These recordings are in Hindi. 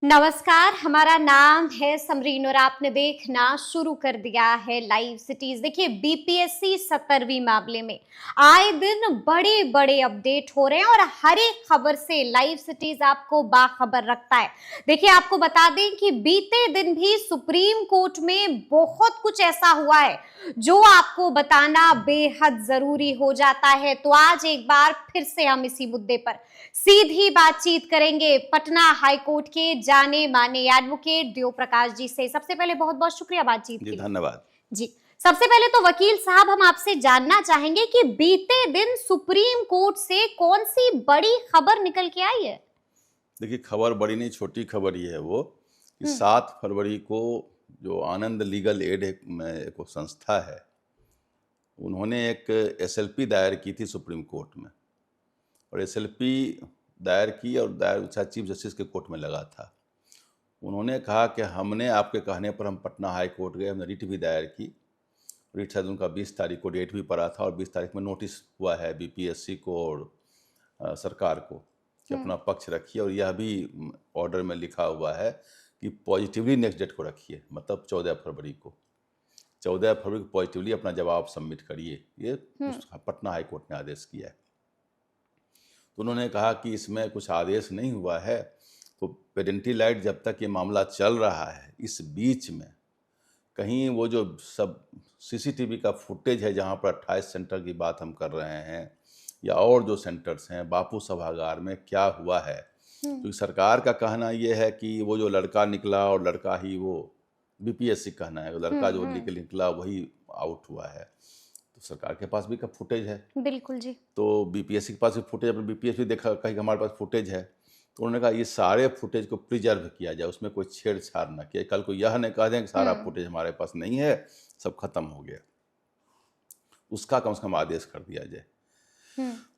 नमस्कार, हमारा नाम है समरीन और आपने देखना शुरू कर दिया है लाइव सिटीज। देखिए, बीपीएससी 17वीं मामले में आए दिन बड़े बड़े अपडेट हो रहे हैं और हर एक खबर से लाइव सिटीज आपको बाखबर रखता है। देखिए, आपको बता दें कि बीते दिन भी सुप्रीम कोर्ट में बहुत कुछ ऐसा हुआ है जो आपको बताना बेहद जरूरी हो जाता है। तो आज एक बार फिर से हम इसी मुद्दे पर सीधी बातचीत करेंगे पटना हाईकोर्ट के जाने माने एडवोकेट देव प्रकाश जी से। सबसे पहले बहुत बहुत शुक्रिया बातचीत के लिए। धन्यवाद जी। सबसे पहले तो वकील साहब, हम आपसे जानना चाहेंगे कि बीते दिन सुप्रीम कोर्ट से कौन सी बड़ी खबर निकल के आई है? देखिए, खबर बड़ी नहीं, छोटी खबर ये है वो कि 7 फरवरी को जो आनंद लीगल एड एक संस्था है, उन्होंने एक एसएलपी दायर की थी सुप्रीम कोर्ट में। और एसएलपी दायर की और दायर चीफ जस्टिस के कोर्ट में लगा था। उन्होंने कहा कि हमने आपके कहने पर हम पटना हाई कोर्ट गए, हमने रिट भी दायर की। रिट शायद उनका 20 तारीख को डेट भी पड़ा था और 20 तारीख में नोटिस हुआ है बीपीएससी को और सरकार को कि अपना पक्ष रखिए। और यह भी ऑर्डर में लिखा हुआ है कि पॉजिटिवली नेक्स्ट डेट को रखिए, मतलब 14 फरवरी को। 14 फरवरी को पॉजिटिवली अपना जवाब सबमिट करिए, ये पटना हाई कोर्ट ने आदेश किया है। तो उन्होंने कहा कि इसमें कुछ आदेश नहीं हुआ है, तो पेडेंटी लाइट जब तक ये मामला चल रहा है, इस बीच में कहीं वो जो सब सीसीटीवी का फुटेज है जहाँ पर 28 सेंटर की बात हम कर रहे हैं, या और जो सेंटर्स हैं बापू सभागार में क्या हुआ है। क्योंकि सरकार का कहना ये है कि वो जो लड़का निकला और लड़का ही वो बीपीएससी कहना है, लड़का जो निकला वही आउट हुआ है। तो सरकार के पास भी का फुटेज है, बिल्कुल जी। तो बीपीएससी के पास भी फुटेज, अपने बीपीएससी देखा कहीं हमारे पास फुटेज है। तो उन्होंने कहा ये सारे फुटेज को प्रिजर्व किया जाए, उसमें कोई छेड़छाड़ ना किया। कल को यह नहीं कह दें कि सारा फुटेज हमारे पास नहीं है, सब खत्म हो गया, उसका कम से कम आदेश कर दिया जाए।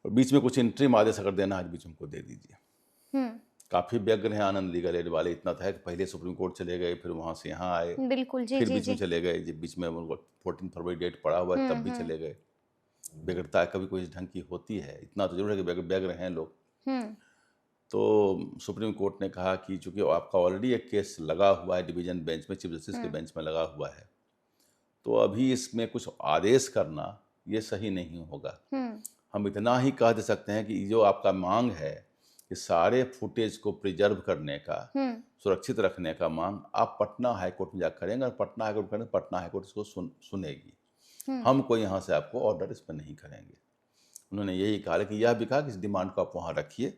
और बीच में कुछ इंटरिम आदेश अगर देना है बीच में हमको दे दीजिए। काफी व्यग्र हैं आनंद लीगल एड वाले। इतना था कि पहले सुप्रीम कोर्ट चले गए, फिर वहां से यहाँ आए, बिल्कुल जी, फिर बीच में चले गए, जब बीच में 14 फरवरी डेट पड़ा हुआ है तब भी चले गए। व्यग्रता कभी कोई ढंग की होती है, इतना तो जरूर है कि व्यग्र हैं लोग। तो सुप्रीम कोर्ट ने कहा कि चूंकि आपका ऑलरेडी एक केस लगा हुआ है डिवीजन बेंच में, चीफ जस्टिस के बेंच में लगा हुआ है, तो अभी इसमें कुछ आदेश करना ये सही नहीं होगा। हम इतना ही कह दे सकते हैं कि जो आपका मांग है कि सारे फुटेज को प्रिजर्व करने का, सुरक्षित रखने का मांग आप पटना हाईकोर्ट में जाकर करेंगे, और पटना हाईकोर्ट करेंगे, पटना हाईकोर्ट इसको सुनेगी। हम कोई यहाँ से आपको ऑर्डर इस पर नहीं करेंगे। उन्होंने यही कहा, लेकिन यह भी कहा कि इस डिमांड को आप वहाँ रखिए।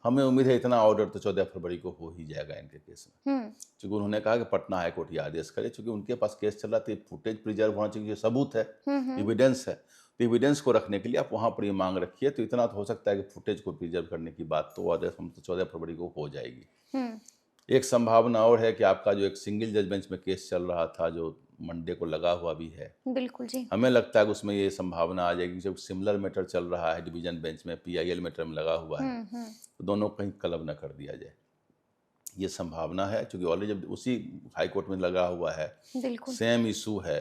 हमें उम्मीद है इतना ऑर्डर तो 14 फरवरी को हो ही जाएगा इनके केस में। क्योंकि उन्होंने कहा कि पटना हाईकोर्ट ये आदेश करे, क्योंकि उनके पास केस चल रहा था, फुटेज प्रिजर्व होना चाहिए, सबूत है, एविडेंस है। तो एविडेंस को रखने के लिए आप वहाँ पर ये मांग रखिए। तो इतना तो हो सकता है कि फुटेज को प्रिजर्व करने की बात तो आदेश हम तो 14 फरवरी को हो जाएगी। एक संभावना और है कि आपका जो एक सिंगल जज बेंच में केस चल रहा था, जो मंडे को लगा हुआ भी है, बिल्कुल जी, हमें हमें लगता है कि उसमें ये संभावना आ जाएगी। जब सिमिलर मैटर चल रहा है डिवीजन बेंच में, पीआईएल मैटर में लगा हुआ है, तो दोनों कहीं क्लब न कर दिया जाए, ये संभावना है। क्योंकि ऑलरेडी जब उसी हाईकोर्ट में लगा हुआ है, सेम इशू है,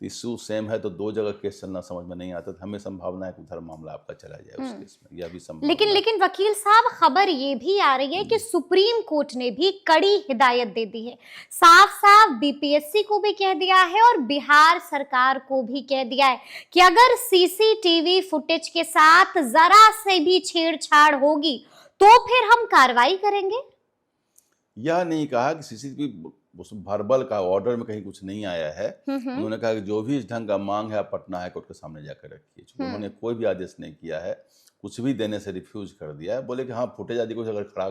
इशू सेम है, तो दो जगह केस चलना समझ में नहीं आता। तो हमें संभावना है कि उधर मामला आपका चला जाए उस केस में, यह भी संभावना। लेकिन वकील साहब, खबर ये भी आ रही है कि सुप्रीम कोर्ट ने भी कड़ी हिदायत दे दी है, साफ साफ बीपीएससी को भी कह दिया है और बिहार सरकार को भी कह दिया है कि अगर सीसीटीवी फुटेज के साथ जरा से भी छेड़छाड़ होगी तो फिर हम कार्रवाई करेंगे। यह नहीं कहा कि सीसीटीवी वर्बल का ऑर्डर में कहीं कुछ नहीं आया है। उन्होंने कहा कि जो भी इस ढंग का मांग है आप पटना हाईकोर्ट के सामने जाकर रखिए। उन्होंने कोई भी आदेश नहीं किया है, कुछ भी देने से रिफ्यूज कर दिया है। बोले कि हाँ, फुटेज आदि कुछ अगर खड़ा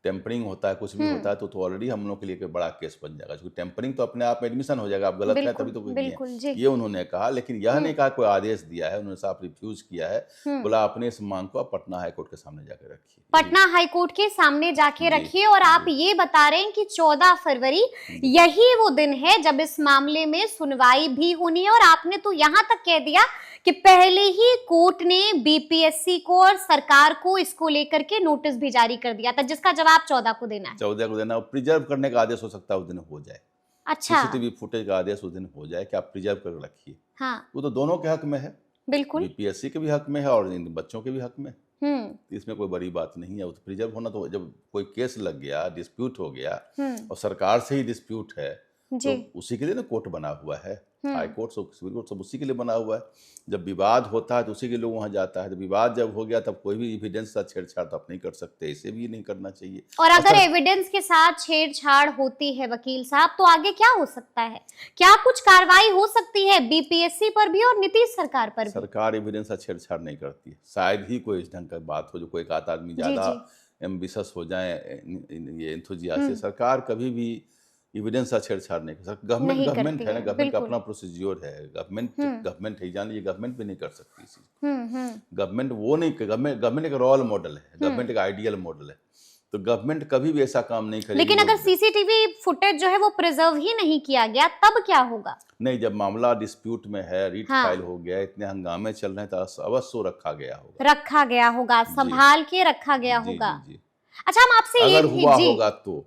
टेम्परिंग होता है, कुछ भी होता है, तो ऑलरेडी हम लोग के लिए बड़ा केस बन जाएगा। क्योंकि टेम्परिंग तो अपने आप में एडमिशन हो जाएगा, आप गलत हैं तभी तो कोई नहीं है, ये उन्होंने कहा। लेकिन यह नहीं कहा कोई आदेश दिया है, उन्होंने साफ रिफ्यूज किया है। बोला अपने इस मांग को आप पटना हाईकोर्ट के सामने जाकर रखिए, पटना हाईकोर्ट के सामने जाके रखिए। और आप ये बता रहे हैं कि 14 फरवरी यही वो दिन है जब इस मामले में सुनवाई भी होनी है। और आपने तो यहाँ तक कह दिया कि पहले ही कोर्ट ने बीपीएससी को और सरकार को इसको लेकर के नोटिस भी जारी कर दिया था, जिसका जवाब 14 को देना है। 14 को देना, प्रिजर्व करने का आदेश हो सकता है उस दिन हो जाए। अच्छा, सीसीटीवी फुटेज का आदेश उस दिन हो जाए कि आप प्रिजर्व कर रखिए। हाँ, वो तो दोनों के हक में है, बिल्कुल, बीपीएससी के भी हक में है और इन बच्चों के भी हक में। इसमें कोई बड़ी बात नहीं है। वो तो प्रिजर्व होना, तो जब कोई केस लग गया, डिस्प्यूट हो गया हम्म। और सरकार से ही डिस्प्यूट है, जी। तो उसी के लिए ना कोर्ट बना हुआ है, हाई कोर्ट सिविल कोर्ट सब उसी के लिए बना हुआ है। जब विवाद होता है तो उसी के लिए वहाँ जाता है। जब विवाद जब हो गया तब कोई भी एविडेंस का छेड़छाड़ तो आप नहीं कर सकते, इसे भी नहीं करना चाहिए। और अगर एविडेंस के साथ छेड़छाड़ होती है वकील साहब, तो आगे क्या हो सकता है? क्या कुछ कार्रवाई हो सकती है बीपीएससी पर भी और नीतीश सरकार पर भी? सरकार एविडेंस का छेड़छाड़ नहीं करती है। शायद ही कोई इस ढंग का बात हो जो कोई एक आध आदमी ज्यादा एम्बिशस हो जाए, ये एंथुजियास्ट। सरकार कभी भी एविडेंस का छेड़छाड़ नहीं कर सकती। गवर्नमेंट है ना, गवर्नमेंट का अपना प्रोसीज्योर है। गवर्नमेंट है, जान लीजिए गवर्नमेंट भी नहीं कर सकती इसी। गवर्नमेंट वो नहीं, गवर्नमेंट एक रोल मॉडल है, गवर्नमेंट एक आइडियल मॉडल है, तो गवर्नमेंट कभी भी ऐसा काम नहीं करेगी। लेकिन अगर सीसीटीवी फुटेज जो है वो प्रिजर्व ही नहीं किया गया, तब क्या होगा? नहीं, जब मामला डिस्प्यूट में है, रीट फाइल हो गया, इतने हंगामे चल रहे हैं, तो अवश्य रखा गया होगा, संभाल के रखा गया होगा। अच्छा, हम आपसे अगर हुआ होगा तो,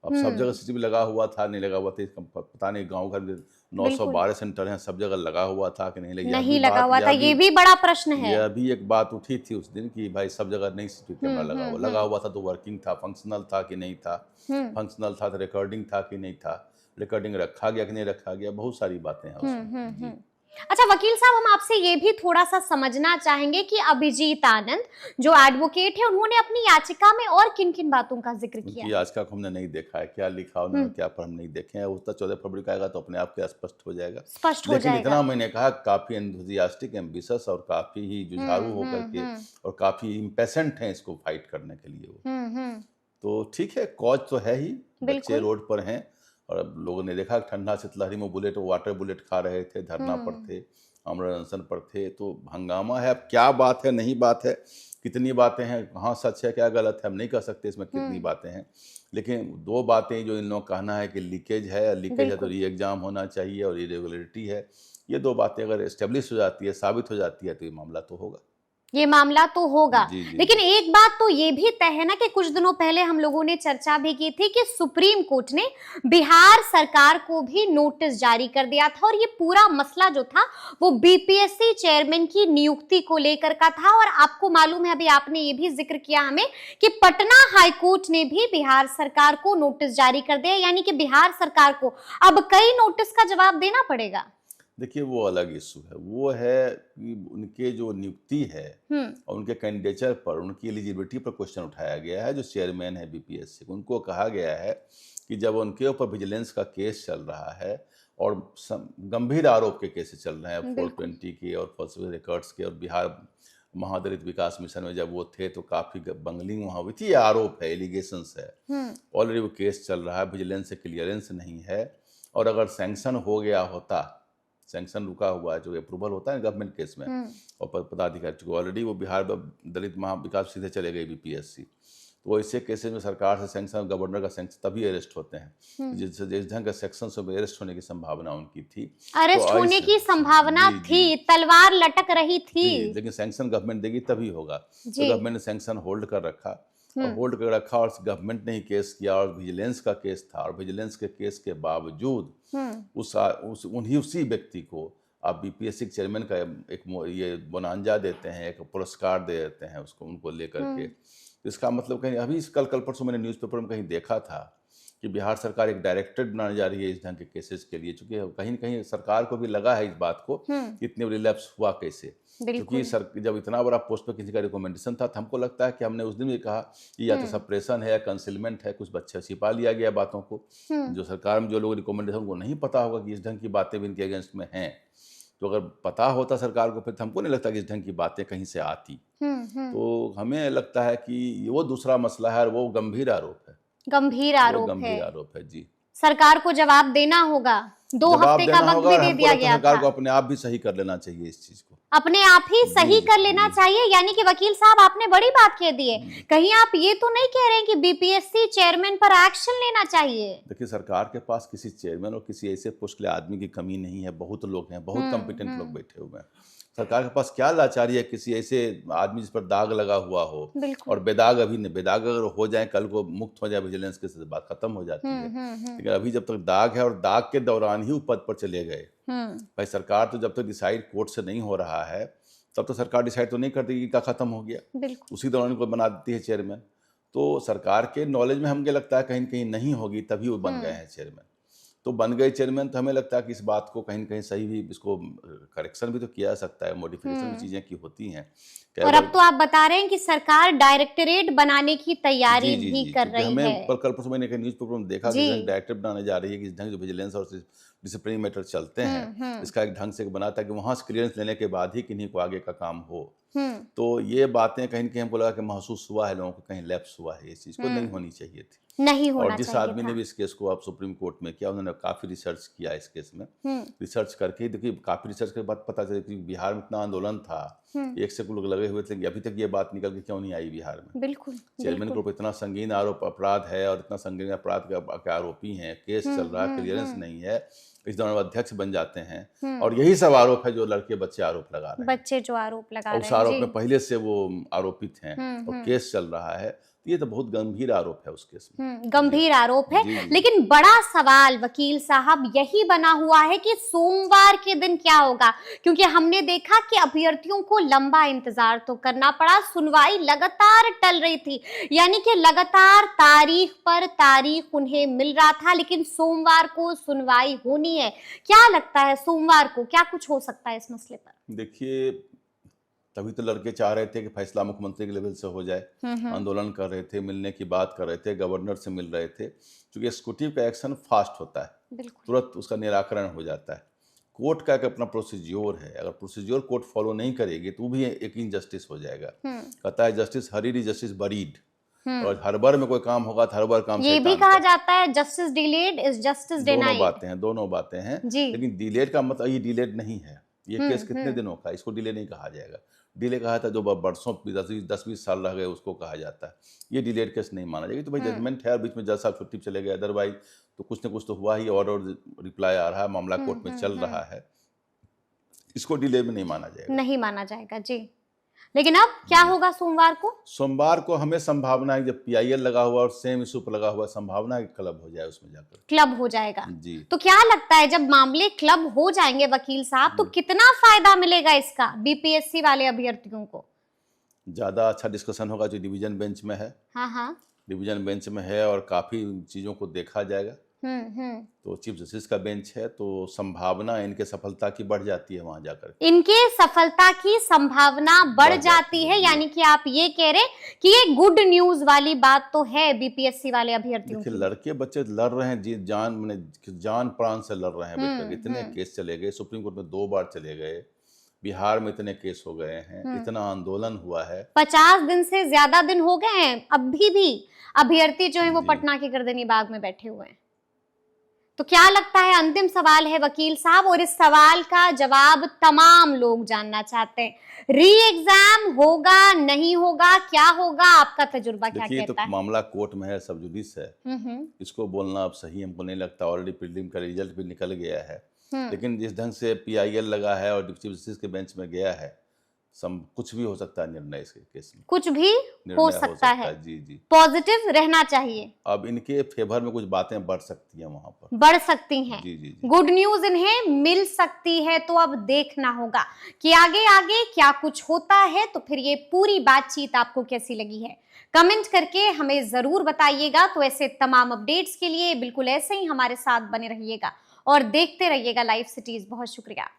अब सब जगह सीसीटीवी लगा हुआ था, नहीं लगा हुआ था, पता नहीं। गांव घर में 912 सेंटर हैं, सब जगह लगा हुआ था कि नहीं लगा हुआ था, ये भी बड़ा प्रश्न है। यह भी एक बात उठी थी उस दिन कि भाई सब जगह नहीं सीसीटीवी कैमरा लगा हुआ था, तो वर्किंग था, फंक्शनल था कि नहीं था, फंक्शनल था तो रिकॉर्डिंग था कि नहीं था, रिकॉर्डिंग रखा गया कि नहीं रखा गया, बहुत सारी बातें हैं उसमें। अच्छा वकील साहब, हम आपसे ये भी थोड़ा सा समझना चाहेंगे कि अभिजीत आनंद जो एडवोकेट है, उन्होंने अपनी याचिका में और किन किन बातों का जिक्र किया? याचिका को हमने नहीं देखा है, क्या लिखा उन्होंने, क्या पर हम नहीं देखे हैं। उसका 14 फरवरी का आएगा तो अपने आप स्पष्ट हो जाएगा। लेकिन इतना मैंने कहा, काफी एंथुसियास्टिक, एम्बिशियस और काफी ही जुझारू होकर के और काफी इम्पेशेंट हैं इसको फाइट करने के लिए वो। तो ठीक है, कॉज तो है ही, बच्चे रोड पर हैं और लोगों ने देखा ठंडा शीतलहरी में बुलेट, वाटर बुलेट खा रहे थे, धरना पर थे, आमरण अनशन पर थे, तो हंगामा है। अब क्या बात है, नहीं बात है, कितनी बातें हैं, कहाँ सच है क्या गलत है, हम नहीं कह सकते इसमें कितनी बातें हैं। लेकिन दो बातें जो इन लोगों का कहना है कि लीकेज है तो री एग्जाम होना चाहिए और इरेगुलरिटी है, ये दो बातें अगर एस्टेब्लिश हो जाती है, साबित हो जाती है, तो ये मामला तो होगा। लेकिन एक बात तो ये भी तय है ना कि कुछ दिनों पहले हम लोगों ने चर्चा भी की थी कि सुप्रीम कोर्ट ने बिहार सरकार को भी नोटिस जारी कर दिया था, और ये पूरा मसला जो था वो बीपीएससी चेयरमैन की नियुक्ति को लेकर का था। और आपको मालूम है, अभी आपने ये भी जिक्र किया हमें कि पटना हाई कोर्ट ने भी बिहार सरकार को नोटिस जारी कर दिया, यानी कि बिहार सरकार को अब कई नोटिस का जवाब देना पड़ेगा। देखिए, वो अलग इशू है। वो है कि उनके जो नियुक्ति है और उनके कैंडिडेचर पर, उनकी एलिजिबिलिटी पर क्वेश्चन उठाया गया है। जो चेयरमैन है बीपीएससी, उनको कहा गया है कि जब उनके ऊपर विजिलेंस का केस चल रहा है और गंभीर आरोप के केसेस चल रहे हैं, 420 के और फॉल्सिफाइड रिकॉर्ड्स के, और बिहार महादलित विकास मिशन में जब वो थे तो काफी बंगलिंग वहाँ हुई थी, ये आरोप है, एलिगेशंस है, ऑलरेडी वो केस चल रहा है, विजिलेंस से क्लियरेंस नहीं है। और अगर सैंक्शन हो गया होता, सैंक्शन रुका हुआ है, जो अप्रूवल होता है गवर्नमेंट केस में, और पदाधिकारी, चूंकि ऑलरेडी वो बिहार दलित महाविकास सीधे चले गए बीपीएससी, तो ऐसे केसेस में सरकार से सैंक्शन, गवर्नर का सैंक्शन तभी अरेस्ट होते हैं, जिस ढंग के सेक्शन से अरेस्ट होने की संभावना उनकी थी, अरेस्ट तो होने की संभावना थी, तलवार लटक रही थी, लेकिन सैंक्शन गवर्नमेंट देगी तभी होगा। तो गवर्नमेंट ने सैंक्शन होल्ड कर रखा और गवर्नमेंट ने ही केस किया, और विजिलेंस का केस था, और विजिलेंस के केस के बावजूद उसी व्यक्ति को आप बीपीएससी के चेयरमैन का एक ये बोनांजा देते हैं, एक पुरस्कार दे देते हैं उसको, उनको लेकर के। इसका मतलब कहीं अभी कल परसों मैंने न्यूज़पेपर में कहीं देखा था कि बिहार सरकार एक डायरेक्टरेट बनाने जा रही है इस ढंग के केसेस के लिए, क्योंकि कहीं न कहीं सरकार को भी लगा है इस बात को कि इतने रिलैप्स हुआ कैसे, क्योंकि जब इतना बड़ा पोस्ट पर किसी का रिकमेंडेशन था, तो हमको लगता है कि हमने उस दिन भी कहा कि या तो सप्रेशन है या कंसीलमेंट है, कुछ बच्चे छिपा लिया गया बातों को। जो सरकार में जो लोग रिकमेंडेशन, उनको नहीं पता होगा कि इस ढंग की बातें भी इनके अगेंस्ट में हैं। तो अगर पता होता सरकार को, फिर हमको नहीं लगता कि इस ढंग की बातें कहीं से आती। तो हमें लगता है कि वो दूसरा मसला है और वो गंभीर आरोप है। गंभीर आरोप है जी। सरकार को जवाब देना होगा। 2 हफ्ते का वक्त भी दे दिया गया सरकार था। को अपने आप भी सही कर लेना चाहिए इस चीज को, अपने आप ही सही कर लेना चाहिए। यानी कि वकील साहब, आपने बड़ी बात कह दी है। कहीं आप ये तो नहीं कह रहे हैं कि बीपीएससी चेयरमैन पर एक्शन लेना चाहिए? देखिए, सरकार के पास किसी चेयरमैन और किसी ऐसे पोस्ट के लिए आदमी की कमी नहीं है। बहुत लोग हैं, बहुत कॉम्पिटेंट लोग बैठे हुए हैं। सरकार के पास क्या लाचारी है किसी ऐसे आदमी जिस पर दाग लगा हुआ हो, और बेदाग अभी नहीं, बेदाग अगर हो जाए, कल को मुक्त हो जाए विजिलेंस के, से बात खत्म हो जाती है। लेकिन अभी जब तक दाग है और दाग के दौरान ही वो पद पर चले गए, भाई सरकार तो जब तक डिसाइड कोर्ट से नहीं हो रहा है तब तो सरकार डिसाइड तो नहीं करती कि क्या खत्म हो गया, बिल्कुल। उसी दौरान इनको बना देती है चेयरमैन। तो सरकार के नॉलेज में हमको लगता है कहीं न कहीं नहीं होगी, तभी वो बन गए हैं चेयरमैन। तो बन गए चेयरमैन, तो हमें लगता है कि इस बात को कहीं न कहीं सही भी, इसको करेक्शन भी तो किया जा सकता है, मॉडिफिकेशन भी चीज़ें की होती हैं। कई और बार अब तो आप बता रहे हैं कि सरकार डायरेक्टरेट बनाने की तैयारी जी, जी, भी जी, कर क्योंकि रही हमें है। कल परसों मैंने एक न्यूज़पेपर में देखा कि जी। जिस ढंग डायरेक्टर बनाने जा रही है, कि इस ढंग से विजिलेंस और डिसिप्लिनरी मैटर चलते हैं, इसका एक ढंग से बना ताकि वहाँ से क्लियरेंस लेने के बाद ही किन्हीं को आगे का काम हो। तो ये बातें कहीं न कहीं हमको लगा कि महसूस हुआ है लोगों को, कहीं लैप्स हुआ है, इस चीज़ को नहीं होनी चाहिए थी। नहीं और होना जिस चाहिए आदमी ने था। भी इस केस को अब सुप्रीम कोर्ट में किया, उन्होंने काफ़ी रिसर्च किया इस केस में। रिसर्च करके देखिए, काफ़ी रिसर्च के बाद पता चला कि बिहार में इतना आंदोलन था, एक से कुछ लोग लगे हुए थे कि अभी तक ये बात निकल के क्यों नहीं आई बिहार में। बिल्कुल, चेयरमैन के बिल्कुल। ऊपर इतना संगीन आरोप अपराध है और इतना संगीन अपराध के आरोपी हैं, केस चल रहा है, क्लियरेंस नहीं है, इस दौरान वो अध्यक्ष बन जाते हैं, और यही सब आरोप है जो लड़के बच्चे आरोप लगा रहे हैं। बच्चे जो आरोप लगा और रहे उस हैं, आरोप जी। में पहले से वो आरोपित हैं और केस चल रहा है, तो ये तो बहुत गंभीर आरोप है उस केस में। गंभीर आरोप है। जी, जी। लेकिन बड़ा सवाल वकील साहब यही बना हुआ है कि सोमवार के दिन क्या होगा, क्योंकि हमने देखा कि अभ्यर्थियों को लंबा इंतजार तो करना पड़ा, सुनवाई लगातार टल रही थी, यानी कि लगातार तारीख पर तारीख उन्हें मिल रहा था, लेकिन सोमवार को सुनवाई होनी है। क्या लगता है सोमवार को क्या कुछ हो सकता है इस मसले पर? देखिए, तभी तो लड़के चाह रहे थे कि फैसला मुख्यमंत्री के लेवल से हो जाए, आंदोलन कर रहे थे, मिलने की बात कर रहे थे, गवर्नर से मिल रहे थे, क्योंकि एग्जीक्यूटिव का एक्शन फास्ट होता है, बिल्कुल। तुरंत उसका निराकरण हो जाता है। कोर्ट का एक अपना प्रोसीज्योर है, अगर प्रोसीज्योर कोर्ट फॉलो नहीं करेगी तो वो भी एक इनजस्टिस हो जाएगा। कहता है justice hurried is justice buried, और हर बार में कोई काम होगा तो हर बार काम ये भी शैतान कहा का। जाता है justice delayed is justice denied. दोनों बातें हैं। जी। लेकिन डिलेड का मतलब ये डिलेड नहीं है, ये केस कितने दिनों का, इसको डिले नहीं कहा जाएगा। डिले कहा था जो बरसों 10-20 साल रह गए उसको कहा जाता है, ये डिलेड केस नहीं माना जाएगा। तो भाई जजमेंट है और बीच में जज साहब छुट्टी पे चले गए, अदरवाइज तो कुछ ना कुछ तो हुआ ही, और रिप्लाई आ रहा है, मामला कोर्ट में चल रहा है, इसको डिले में नहीं माना जाएगा। नहीं माना जाएगा जी। लेकिन अब क्या होगा सोमवार को? सोमवार को हमें संभावना है, जब PIL लगा हुआ और सेम इशू पर लगा हुआ, संभावना है कि क्लब हो जाए उसमें जाकर। क्लब हो जाएगा जी। तो क्या लगता है जब मामले क्लब हो जाएंगे वकील साहब, तो कितना फायदा मिलेगा इसका BPSC वाले अभ्यर्थियों को? ज़्यादा अच्छा डिस्कशन होगा जो डिवीजन बेंच में है। हाँ। डिवीजन बेंच में है और काफ़ी चीज़ों को देखा जाएगा। तो चीफ जस्टिस का बेंच है, तो संभावना इनके सफलता की बढ़ जाती है, वहां जाकर इनके सफलता की संभावना बढ़ जाती है, यानी कि आप ये कह रहे कि ये गुड न्यूज वाली बात तो है BPSC वाले अभ्यर्थियों देखिए, की। लड़के बच्चे लड़ रहे हैं, जान प्राण से लड़ रहे हैं बेटा। इतने केस चले गए, सुप्रीम कोर्ट में 2 बार चले गए, बिहार में इतने केस हो गए हैं, इतना आंदोलन हुआ है, 50 दिन से ज्यादा दिन हो गए हैं, अभी भी अभ्यर्थी जो है वो पटना के गर्दनी बाग में बैठे हुए हैं। तो क्या लगता है, अंतिम सवाल है वकील साहब, और इस सवाल का जवाब तमाम लोग जानना चाहते हैं, री एग्जाम होगा नहीं होगा, क्या होगा, आपका तजुर्बा क्या देखिए, कहता तो है? मामला कोर्ट में है, सब जुडिस है, इसको बोलना अब सही हमको नहीं लगता। ऑलरेडी प्रीलिम का रिजल्ट भी निकल गया है, लेकिन जिस ढंग से PIL लगा है और चीफ जस्टिस के बेंच में गया है, कुछ भी हो सकता है निर्णय इसके केस में, कुछ भी हो सकता है। जी जी। पॉजिटिव रहना चाहिए, अब इनके फेवर में कुछ बातें बढ़ सकती हैं, वहां पर बढ़ सकती हैं। जी जी जी। गुड न्यूज इन्हें मिल सकती है, तो अब देखना होगा कि आगे आगे क्या कुछ होता है। तो फिर ये पूरी बातचीत आपको कैसी लगी है, कमेंट करके हमें जरूर बताइएगा। तो ऐसे तमाम अपडेट्स के लिए बिल्कुल ऐसे ही हमारे साथ बने रहिएगा और देखते रहिएगा लाइव सिटीज। बहुत शुक्रिया।